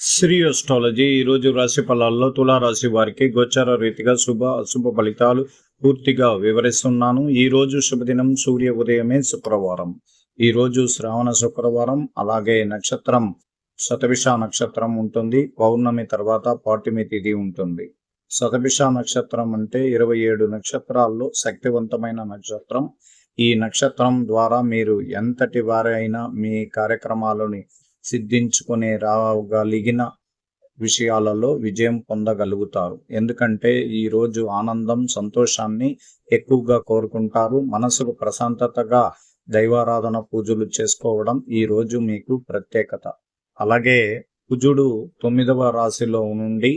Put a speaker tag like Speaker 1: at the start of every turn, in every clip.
Speaker 1: Shri astrology ఈరోజు రాశి ఫలాల్లో తులారాశి వారికి గోచార రీతిగా శుభ అశుభ ఫలితాలు పూర్తిగా వివరిస్తున్నాను. ఈ రోజు శుభదినం సూర్య ఉదయమే శుక్రవారం. ఈ రోజు శ్రావణ శుక్రవారం. అలాగే నక్షత్రం శతభిష నక్షత్రం ఉంటుంది. పౌర్ణమి తర్వాత పాడ్యమి తిథి ఉంటుంది. శతభిష నక్షత్రం అంటే 27 నక్షత్రాల్లో శక్తివంతమైన నక్షత్రం. ఈ నక్షత్రం ద్వారా మీరు ఎంతటి వారైనా మీ కార్యక్రమాలని సిద్ధించుకునే రాగలిగిన విషయాలలో విజయం పొందగలుగుతారు. ఎందుకంటే ఈరోజు ఆనందం సంతోషాన్ని ఎక్కువగా కోరుకుంటారు. మనసుకు ప్రశాంతతగా దైవారాధన పూజలు చేసుకోవడం ఈరోజు మీకు ప్రత్యేకత. అలాగే కుజుడు 9వ రాశిలో నుండి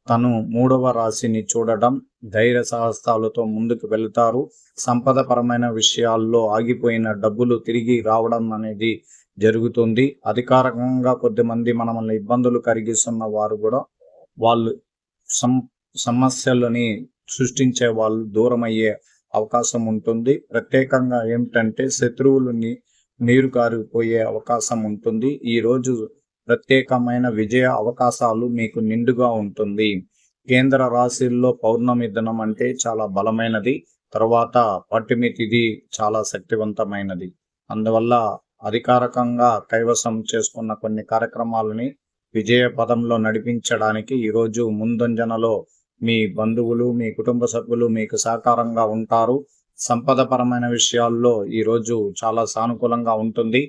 Speaker 1: తను 3వ రాశిని చూడడం ధైర్య సాహసాలతో ముందుకు వెళుతారు. సంపదపరమైన విషయాల్లో ఆగిపోయిన డబ్బులు తిరిగి రావడం అనేది జరుగుతుంది. అధికారికంగా కొద్దిమంది మనల్ని ఇబ్బందులు కలిగిస్తున్న వారు కూడా వాళ్ళు సమస్యలని సృష్టించే వాళ్ళు దూరమయ్యే అవకాశం ఉంటుంది. ప్రత్యేకంగా ఏమిటంటే శత్రువులని నీరు కారిపోయే అవకాశం ఉంటుంది. ఈరోజు ప్రత్యేకమైన విజయ అవకాశాలు మీకు నిండుగా ఉంటుంది. కేంద్ర రాశిల్లో పౌర్ణమి దినం అంటే చాలా బలమైనది. తర్వాత పాడ్యమి తిథి చాలా శక్తివంతమైనది. అందువల్ల అధికారికంగా కైవసం చేసుకున్న కొన్ని కార్యక్రమాలని విజయ పదంలో నడిపించడానికి ఈరోజు ముందంజనలో మీ బంధువులు మీ కుటుంబ సభ్యులు మీకు సహకారంగా ఉంటారు. సంపదపరమైన విషయాల్లో ఈరోజు చాలా సానుకూలంగా ఉంటుంది.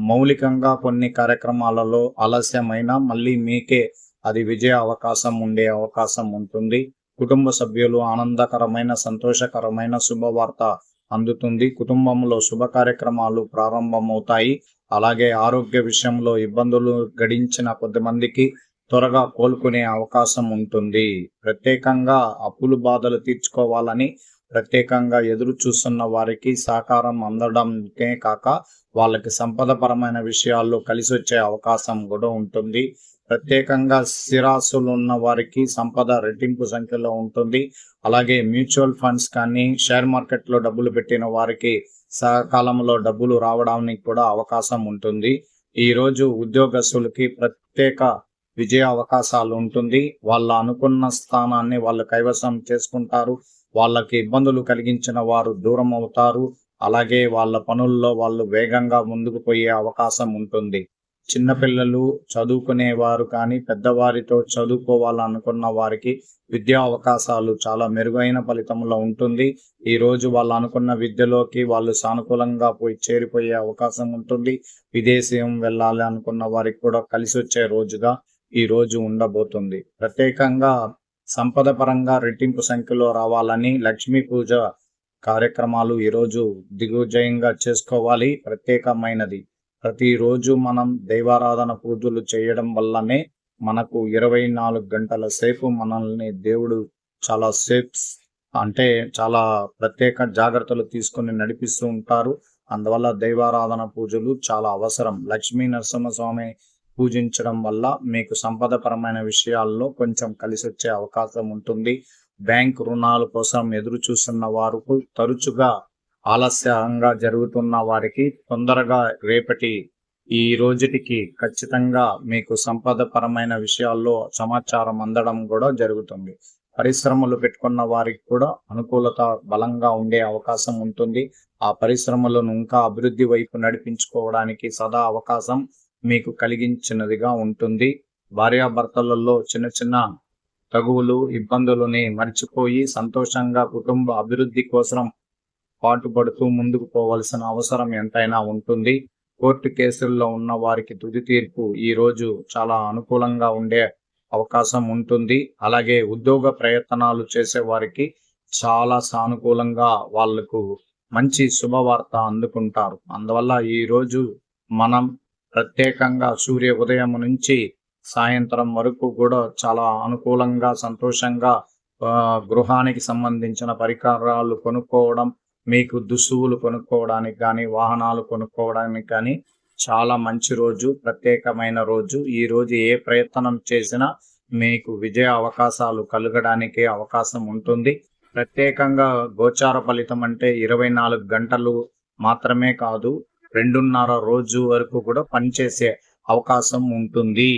Speaker 1: మౌలికంగా కొన్ని కార్యక్రమాలలో ఆలస్యమైన మళ్ళీ మీకే అది విజయ అవకాశం ఉండే అవకాశం ఉంటుంది. కుటుంబ సభ్యులు ఆనందకరమైన సంతోషకరమైన శుభవార్త అందుతుంది. కుటుంబంలో శుభ కార్యక్రమాలు ప్రారంభమవుతాయి. అలాగే ఆరోగ్య విషయంలో ఇబ్బందులు గడించిన కొద్దిమందికి త్వరగా కోలుకునే అవకాశం ఉంటుంది. ప్రత్యేకంగా అప్పులు బాధలు తీర్చుకోవాలని ప్రత్యేకంగా ఎదురు చూస్తున్న వారికి సహకారం అందడంకే కాక వాళ్ళకి సంపదపరమైన విషయాల్లో కలిసి వచ్చే అవకాశం కూడా ఉంటుంది. ప్రత్యేకంగా స్థిరాస్తులు ఉన్న వారికి సంపద రెట్టింపు సంఖ్యలో ఉంటుంది. అలాగే మ్యూచువల్ ఫండ్స్ కానీ షేర్ మార్కెట్లో డబ్బులు పెట్టిన వారికి సకాలంలో డబ్బులు రావడానికి కూడా అవకాశం ఉంటుంది. ఈరోజు ఉద్యోగస్తులకి ప్రత్యేక విజయ అవకాశాలు ఉంటుంది. వాళ్ళ అనుకున్న స్థానాన్ని వాళ్ళు కైవసం చేసుకుంటారు. వాళ్ళకి ఇబ్బందులు కలిగించిన వారు దూరం అవుతారు. అలాగే వాళ్ళ పనుల్లో వాళ్ళు వేగంగా ముందుకు పోయే అవకాశం ఉంటుంది. చిన్నపిల్లలు చదువుకునేవారు కానీ పెద్దవారితో చదువుకోవాలనుకున్న వారికి విద్యా అవకాశాలు చాలా మెరుగైన ఫలితంలో ఉంటుంది. ఈరోజు వాళ్ళు అనుకున్న విద్యలోకి వాళ్ళు సానుకూలంగా చేరిపోయే అవకాశం ఉంటుంది. విదేశీయం వెళ్ళాలి అనుకున్న వారికి కూడా కలిసి వచ్చే రోజుగా ఈ రోజు ఉండబోతుంది. ప్రత్యేకంగా సంపద పరంగా రెట్టింపు సంఖ్యలో రావాలని లక్ష్మీ పూజ కార్యక్రమాలు ఈరోజు దిగ్విజయంగా చేసుకోవాలి. ప్రత్యేకమైనది. ప్రతిరోజు మనం దైవారాధన పూజలు చేయడం వల్లనే మనకు 24 గంటల సేపు మనల్ని దేవుడు చాలా అంటే చాలా ప్రత్యేక జాగ్రత్తలు తీసుకుని నడిపిస్తూ ఉంటారు. అందువల్ల దైవారాధన పూజలు చాలా అవసరం. లక్ష్మీ నరసింహస్వామి పూజించడం వల్ల మీకు సంపదపరమైన విషయాల్లో కొంచెం కలిసి వచ్చే అవకాశం ఉంటుంది. బ్యాంక్ రుణాల కోసం ఎదురు చూస్తున్న వారికి తరచుగా ఆలస్యంగా జరుగుతున్న వారికి తొందరగా రేపటి ఈ రోజుటికి ఖచ్చితంగా మీకు సంపదపరమైన విషయాల్లో సమాచారం అందడం కూడా జరుగుతుంది. పరిశ్రమలు పెట్టుకున్న వారికి కూడా అనుకూలత బలంగా ఉండే అవకాశం ఉంటుంది. ఆ పరిశ్రమలను ఇంకా అభివృద్ధి వైపు నడిపించుకోవడానికి సదా అవకాశం మీకు కలిగించినదిగా ఉంటుంది. భార్యాభర్తలలో చిన్న చిన్న తగువులు ఇబ్బందులని మర్చిపోయి సంతోషంగా కుటుంబ అభివృద్ధి కోసం పాటుపడుతూ ముందుకు పోవలసిన అవసరం ఎంతైనా ఉంటుంది. కోర్టు కేసుల్లో ఉన్న వారికి తుది తీర్పు ఈ రోజు చాలా అనుకూలంగా ఉండే అవకాశం ఉంటుంది. అలాగే ఉద్యోగ ప్రయత్నాలు చేసే వారికి చాలా సానుకూలంగా వాళ్లకు మంచి శుభవార్త అందుకుంటారు. అందువల్ల ఈ రోజు మనం ప్రత్యేకంగా సూర్య ఉదయం నుంచి సాయంత్రం వరకు కూడా చాలా అనుకూలంగా సంతోషంగా గృహానికి సంబంధించిన పరికరాలు కొనుక్కోవడం, మీకు దుస్తువులు కొనుక్కోవడానికి కానీ వాహనాలు కొనుక్కోవడానికి కానీ చాలా మంచి రోజు, ప్రత్యేకమైన రోజు. ఈ రోజు ఏ ప్రయత్నం చేసినా మీకు విజయ అవకాశాలు కలగడానికి అవకాశం ఉంటుంది. ప్రత్యేకంగా గోచార ఫలితం అంటే 24 గంటలు మాత్రమే కాదు, 2.5 రోజు వరకు కూడా పనిచేసే అవకాశం ఉంటుంది.